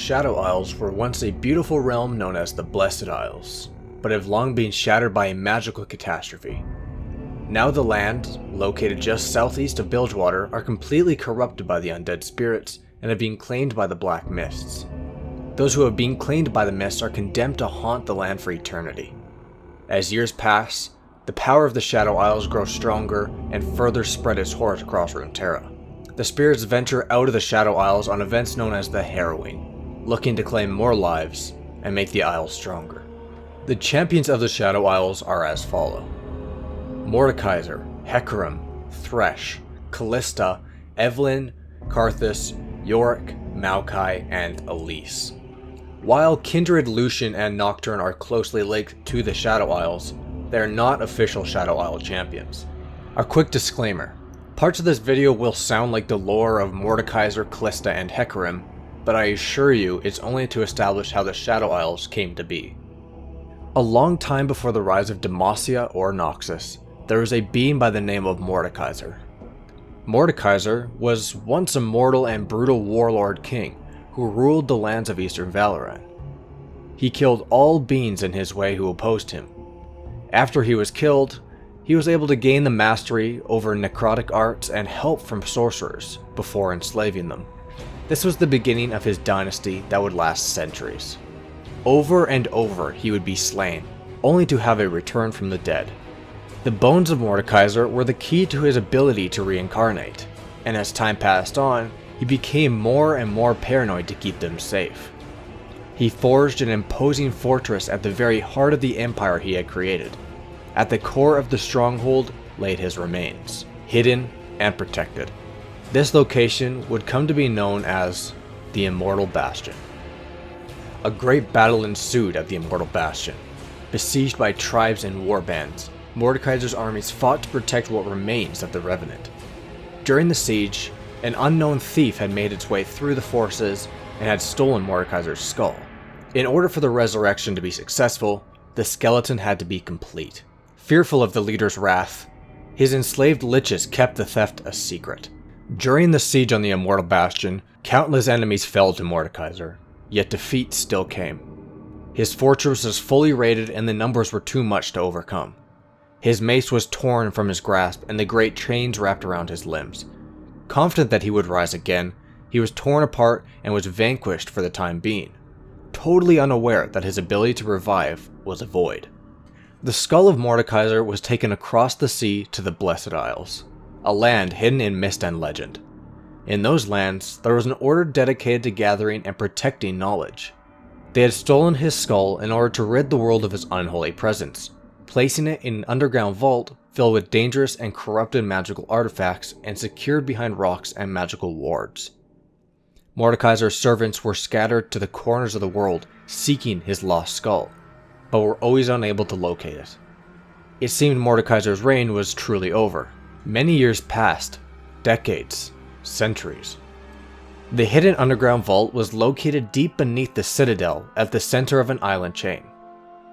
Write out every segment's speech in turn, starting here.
Shadow Isles were once a beautiful realm known as the Blessed Isles, but have long been shattered by a magical catastrophe. Now the land, located just southeast of Bilgewater, are completely corrupted by the undead spirits and have been claimed by the Black Mists. Those who have been claimed by the Mists are condemned to haunt the land for eternity. As years pass, the power of the Shadow Isles grows stronger and further spread its horrors across Runeterra. The spirits venture out of the Shadow Isles on events known as the Harrowing, looking to claim more lives and make the Isles stronger. The champions of the Shadow Isles are as follow: Mordekaiser, Hecarim, Thresh, Calista, Evelyn, Karthus, Yorick, Maokai, and Elise. While Kindred, Lucian, and Nocturne are closely linked to the Shadow Isles, they are not official Shadow Isle champions. A quick disclaimer: parts of this video will sound like the lore of Mordekaiser, Calista, and Hecarim, but I assure you it's only to establish how the Shadow Isles came to be. A long time before the rise of Demacia or Noxus, there was a being by the name of Mordekaiser. Mordekaiser was once a mortal and brutal warlord king who ruled the lands of Eastern Valoran. He killed all beings in his way who opposed him. After he was killed, he was able to gain the mastery over necrotic arts and help from sorcerers before enslaving them. This was the beginning of his dynasty that would last centuries. Over and over he would be slain, only to have a return from the dead. The bones of Mordekaiser were the key to his ability to reincarnate, and as time passed on, he became more and more paranoid to keep them safe. He forged an imposing fortress at the very heart of the empire he had created. At the core of the stronghold laid his remains, hidden and protected. This location would come to be known as the Immortal Bastion. A great battle ensued at the Immortal Bastion. Besieged by tribes and warbands, Mordekaiser's armies fought to protect what remains of the Revenant. During the siege, an unknown thief had made its way through the forces and had stolen Mordekaiser's skull. In order for the resurrection to be successful, the skeleton had to be complete. Fearful of the leader's wrath, his enslaved liches kept the theft a secret. During the siege on the Immortal Bastion, countless enemies fell to Mordekaiser, yet defeat still came. His fortress was fully raided and the numbers were too much to overcome. His mace was torn from his grasp and the great chains wrapped around his limbs. Confident that he would rise again, he was torn apart and was vanquished for the time being, totally unaware that his ability to revive was a void. The skull of Mordekaiser was taken across the sea to the Blessed Isles, a land hidden in mist and legend. In those lands, there was an order dedicated to gathering and protecting knowledge. They had stolen his skull in order to rid the world of his unholy presence, placing it in an underground vault filled with dangerous and corrupted magical artifacts and secured behind rocks and magical wards. Mordekaiser's servants were scattered to the corners of the world seeking his lost skull, but were always unable to locate it. It seemed Mordekaiser's reign was truly over. Many years passed, decades, centuries. The hidden underground vault was located deep beneath the citadel at the center of an island chain.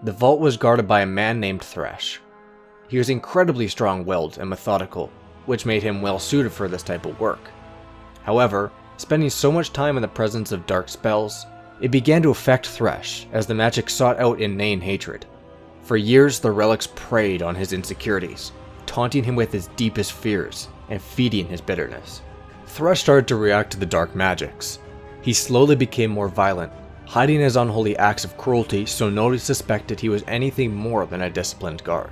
The vault was guarded by a man named Thresh. He was incredibly strong-willed and methodical, which made him well suited for this type of work. However, spending so much time in the presence of dark spells, it began to affect Thresh as the magic sought out inane hatred. For years, the relics preyed on his insecurities, taunting him with his deepest fears and feeding his bitterness. Thresh started to react to the dark magics. He slowly became more violent, hiding his unholy acts of cruelty so nobody suspected he was anything more than a disciplined guard.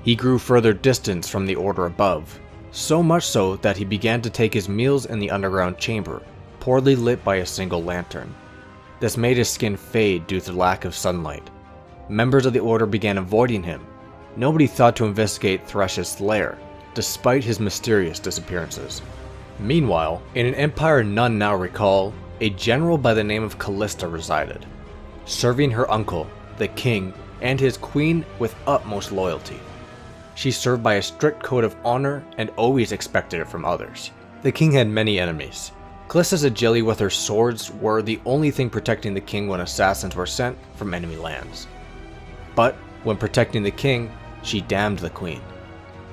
He grew further distance from the order above, so much so that he began to take his meals in the underground chamber, poorly lit by a single lantern. This made his skin fade due to lack of sunlight. Members of the Order began avoiding him. Nobody thought to investigate Thresh's lair, despite his mysterious disappearances. Meanwhile, in an empire none now recall, a general by the name of Calista resided, serving her uncle, the king, and his queen with utmost loyalty. She served by a strict code of honor and always expected it from others. The king had many enemies. Calista's agility with her swords were the only thing protecting the king when assassins were sent from enemy lands. But when protecting the king, she damned the queen.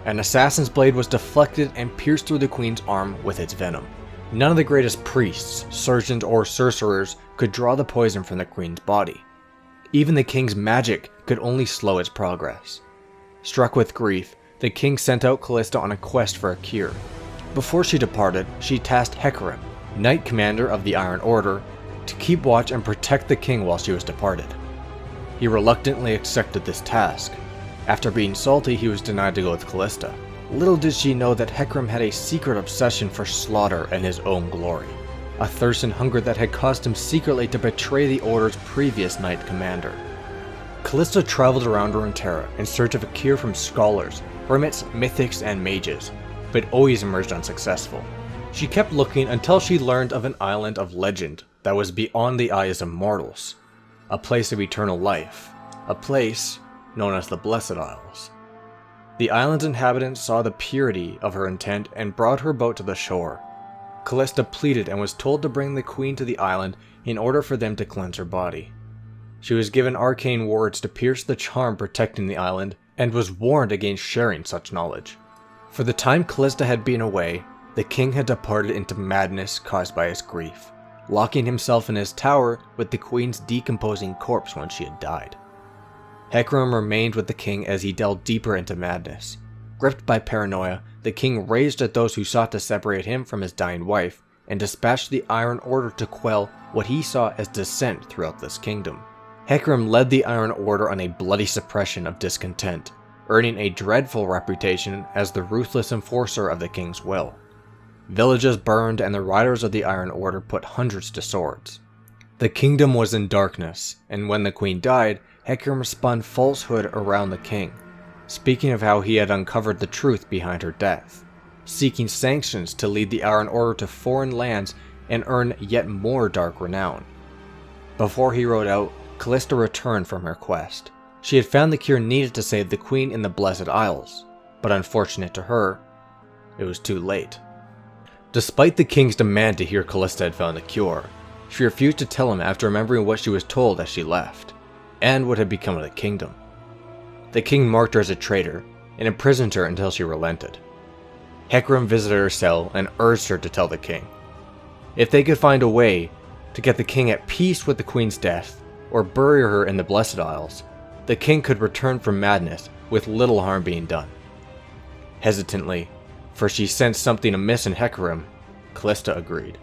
An assassin's blade was deflected and pierced through the queen's arm with its venom. None of the greatest priests, surgeons, or sorcerers could draw the poison from the queen's body. Even the king's magic could only slow its progress. Struck with grief, the king sent out Calista on a quest for a cure. Before she departed, she tasked Harrowing, Knight Commander of the Iron Order, to keep watch and protect the king while she was departed. He reluctantly accepted this task. After being salty, he was denied to go with Calista. Little did she know that Harrowing had a secret obsession for slaughter and his own glory, a thirst and hunger that had caused him secretly to betray the Order's previous Knight Commander. Calista traveled around Runeterra in search of a cure from scholars, hermits, mythics, and mages, but always emerged unsuccessful. She kept looking until she learned of an island of legend that was beyond the eyes of mortals, a place of eternal life, a place known as the Blessed Isles. The island's inhabitants saw the purity of her intent and brought her boat to the shore. Calista pleaded and was told to bring the queen to the island in order for them to cleanse her body. She was given arcane words to pierce the charm protecting the island and was warned against sharing such knowledge. For the time Calista had been away, the king had departed into madness caused by his grief, locking himself in his tower with the queen's decomposing corpse when she had died. Harrowing remained with the king as he delved deeper into madness. Gripped by paranoia, the king raged at those who sought to separate him from his dying wife, and dispatched the Iron Order to quell what he saw as dissent throughout this kingdom. Harrowing led the Iron Order on a bloody suppression of discontent, earning a dreadful reputation as the ruthless enforcer of the king's will. Villages burned and the riders of the Iron Order put hundreds to swords. The kingdom was in darkness, and when the queen died, Harrowing spun falsehood around the king, speaking of how he had uncovered the truth behind her death, seeking sanctions to lead the Iron Order to foreign lands and earn yet more dark renown. Before he rode out, Calista returned from her quest. She had found the cure needed to save the queen in the Blessed Isles, but unfortunate to her, it was too late. Despite the king's demand to hear Calista had found the cure, she refused to tell him after remembering what she was told as she left, and what had become of the kingdom. The king marked her as a traitor, and imprisoned her until she relented. Harrowing visited her cell and urged her to tell the king. If they could find a way to get the king at peace with the queen's death, or bury her in the Blessed Isles, the king could return from madness with little harm being done. Hesitantly, for she sensed something amiss in Harrowing, Calista agreed.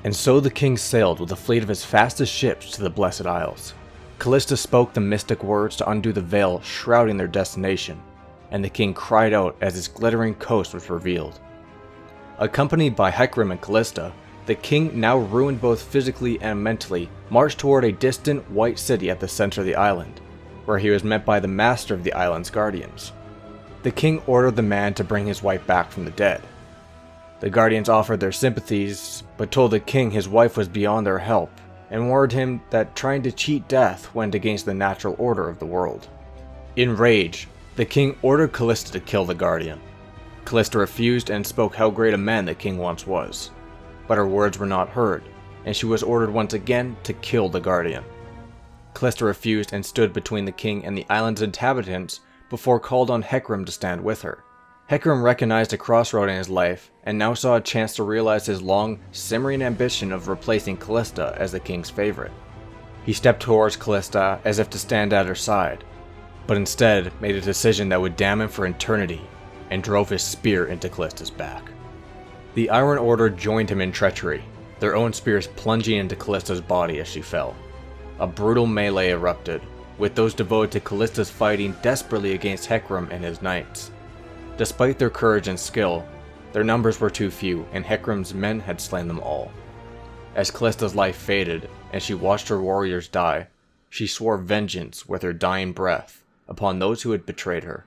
And so the king sailed with a fleet of his fastest ships to the Blessed Isles. Calista spoke the mystic words to undo the veil shrouding their destination, and the king cried out as his glittering coast was revealed. Accompanied by Harrowing and Calista, the king, now ruined both physically and mentally, marched toward a distant white city at the center of the island, where he was met by the master of the island's guardians. The king ordered the man to bring his wife back from the dead. The guardians offered their sympathies, but told the king his wife was beyond their help, and warned him that trying to cheat death went against the natural order of the world. Enraged, the king ordered Calista to kill the guardian. Calista refused and spoke how great a man the king once was, but her words were not heard, and she was ordered once again to kill the guardian. Calista refused and stood between the king and the island's inhabitants before called on Harrowing to stand with her. Harrowing recognized a crossroad in his life and now saw a chance to realize his long, simmering ambition of replacing Calista as the king's favorite. He stepped towards Calista as if to stand at her side, but instead made a decision that would damn him for eternity and drove his spear into Callista's back. The Iron Order joined him in treachery, their own spears plunging into Callista's body as she fell. A brutal melee erupted, with those devoted to Callista's fighting desperately against Harrowing and his knights. Despite their courage and skill, their numbers were too few, and Harrowing's men had slain them all. As Callista's life faded, and she watched her warriors die, she swore vengeance with her dying breath upon those who had betrayed her.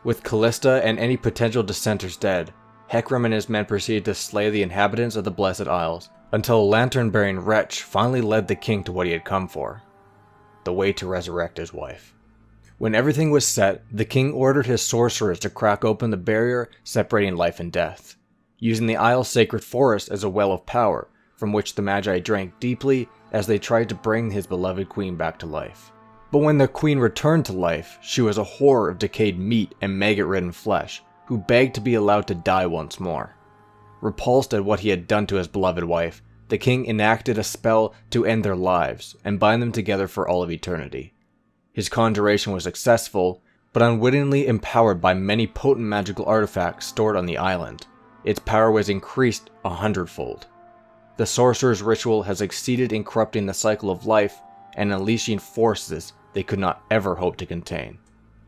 With Calista and any potential dissenters dead, Harrowing and his men proceeded to slay the inhabitants of the Blessed Isles, until a lantern-bearing wretch finally led the king to what he had come for, the way to resurrect his wife. When everything was set, the king ordered his sorcerers to crack open the barrier separating life and death, using the isle's sacred forest as a well of power, from which the Magi drank deeply as they tried to bring his beloved queen back to life. But when the queen returned to life, she was a horror of decayed meat and maggot-ridden flesh, who begged to be allowed to die once more. Repulsed at what he had done to his beloved wife, the king enacted a spell to end their lives and bind them together for all of eternity. His conjuration was successful, but unwittingly empowered by many potent magical artifacts stored on the island. Its power was increased 100-fold. The sorcerer's ritual has succeeded in corrupting the cycle of life and unleashing forces they could not ever hope to contain.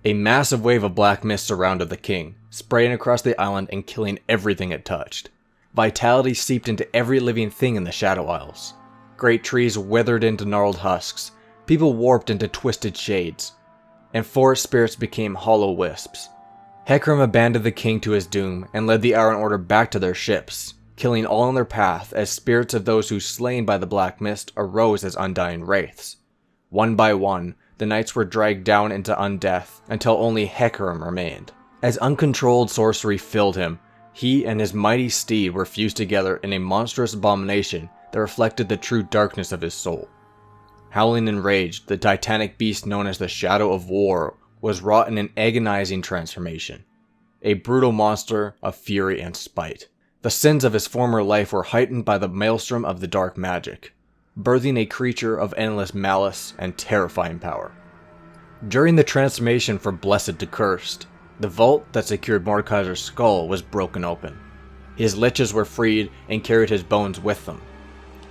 A massive wave of black mist surrounded the king, spraying across the island and killing everything it touched. Vitality seeped into every living thing in the Shadow Isles. Great trees withered into gnarled husks, people warped into twisted shades, and forest spirits became hollow wisps. Hecarim abandoned the king to his doom and led the Iron Order back to their ships, killing all in their path as spirits of those who slain by the black mist arose as undying wraiths. One by one, the knights were dragged down into undeath until only Hecarim remained. As uncontrolled sorcery filled him, he and his mighty steed were fused together in a monstrous abomination that reflected the true darkness of his soul. Howling in rage, the titanic beast known as the Shadow of War was wrought in an agonizing transformation. A brutal monster of fury and spite. The sins of his former life were heightened by the maelstrom of the dark magic, birthing a creature of endless malice and terrifying power. During the transformation from blessed to cursed, the vault that secured Mordekaiser's skull was broken open. His liches were freed and carried his bones with them.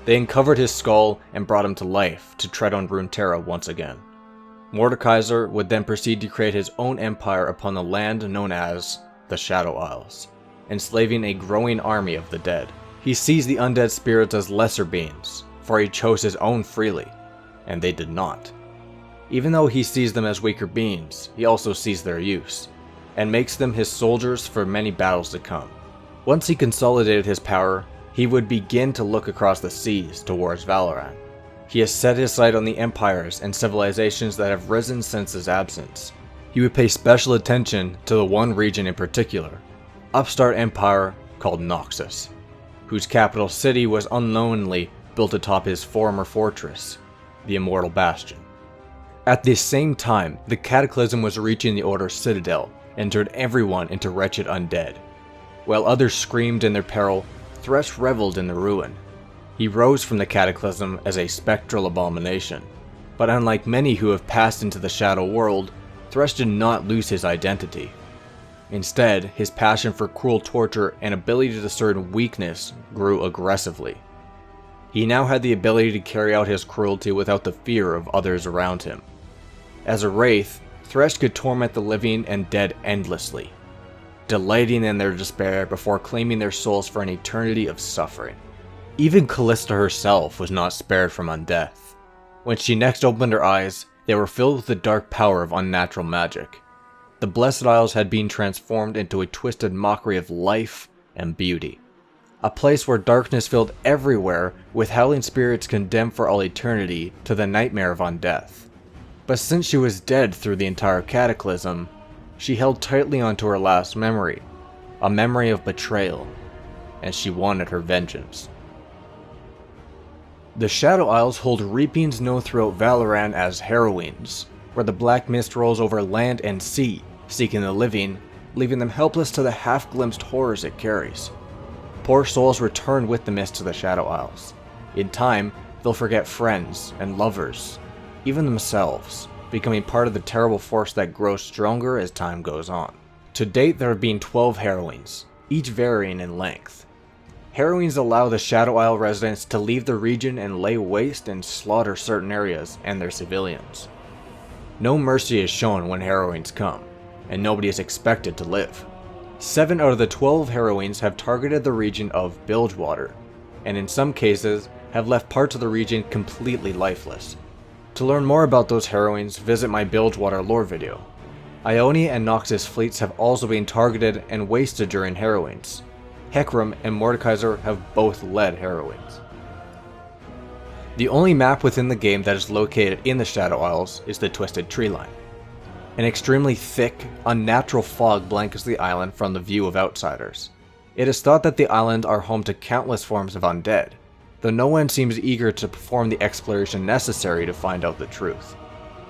They uncovered his skull and brought him to life to tread on Runeterra once again. Mordekaiser would then proceed to create his own empire upon the land known as the Shadow Isles, enslaving a growing army of the dead. He sees the undead spirits as lesser beings, for he chose his own freely, and they did not. Even though he sees them as weaker beings, he also sees their use, and makes them his soldiers for many battles to come. Once he consolidated his power, he would begin to look across the seas towards Valoran. He has set his sight on the empires and civilizations that have risen since his absence. He would pay special attention to the one region in particular, upstart empire called Noxus, whose capital city was unknowingly built atop his former fortress, the Immortal Bastion. At the same time, the cataclysm was reaching the Order's citadel and turned everyone into wretched undead. While others screamed in their peril, Thresh reveled in the ruin. He rose from the cataclysm as a spectral abomination, but unlike many who have passed into the shadow world, Thresh did not lose his identity. Instead, his passion for cruel torture and ability to discern weakness grew aggressively. He now had the ability to carry out his cruelty without the fear of others around him. As a wraith, Thresh could torment the living and dead endlessly, delighting in their despair before claiming their souls for an eternity of suffering. Even Calista herself was not spared from undeath. When she next opened her eyes, they were filled with the dark power of unnatural magic. The Blessed Isles had been transformed into a twisted mockery of life and beauty. A place where darkness filled everywhere, with howling spirits condemned for all eternity to the nightmare of undeath. But since she was dead through the entire cataclysm, she held tightly onto her last memory, a memory of betrayal, and she wanted her vengeance. The Shadow Isles hold reapings known throughout Valoran as Harrowings, where the black mist rolls over land and sea, seeking the living, leaving them helpless to the half-glimpsed horrors it carries. Poor souls return with the mist to the Shadow Isles. In time, they'll forget friends and lovers, even themselves, becoming part of the terrible force that grows stronger as time goes on. To date, there have been 12 Harrowings, each varying in length. Harrowings allow the Shadow Isle residents to leave the region and lay waste and slaughter certain areas and their civilians. No mercy is shown when Harrowings come, and nobody is expected to live. 7 out of the 12 Harrowings have targeted the region of Bilgewater, and in some cases have left parts of the region completely lifeless. To learn more about those Harrowings, visit my Bilgewater lore video. Ionia and Noxus fleets have also been targeted and wasted during Harrowings. Hecarim and Mordekaiser have both led Harrowings. The only map within the game that is located in the Shadow Isles is the Twisted Treeline. An extremely thick, unnatural fog blankets the island from the view of outsiders. It is thought that the islands are home to countless forms of undead, though no one seems eager to perform the exploration necessary to find out the truth.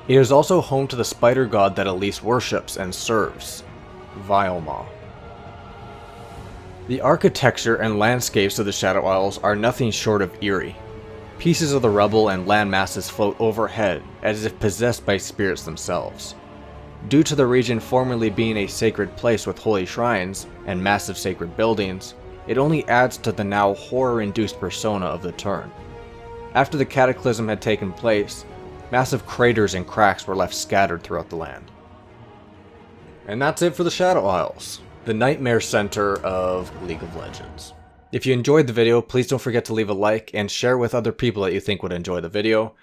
It is also home to the spider god that Elise worships and serves, Vilemaw. The architecture and landscapes of the Shadow Isles are nothing short of eerie. Pieces of the rubble and land masses float overhead as if possessed by spirits themselves. Due to the region formerly being a sacred place with holy shrines and massive sacred buildings, it only adds to the now horror-induced persona of the turn. After the cataclysm had taken place, massive craters and cracks were left scattered throughout the land. And that's it for the Shadow Isles, the nightmare center of League of Legends. If you enjoyed the video, please don't forget to leave a like and share with other people that you think would enjoy the video.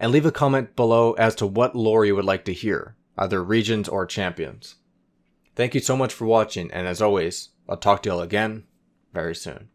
And leave a comment below as to what lore you would like to hear, either regions or champions. Thank you so much for watching, and as always, I'll talk to y'all again very soon.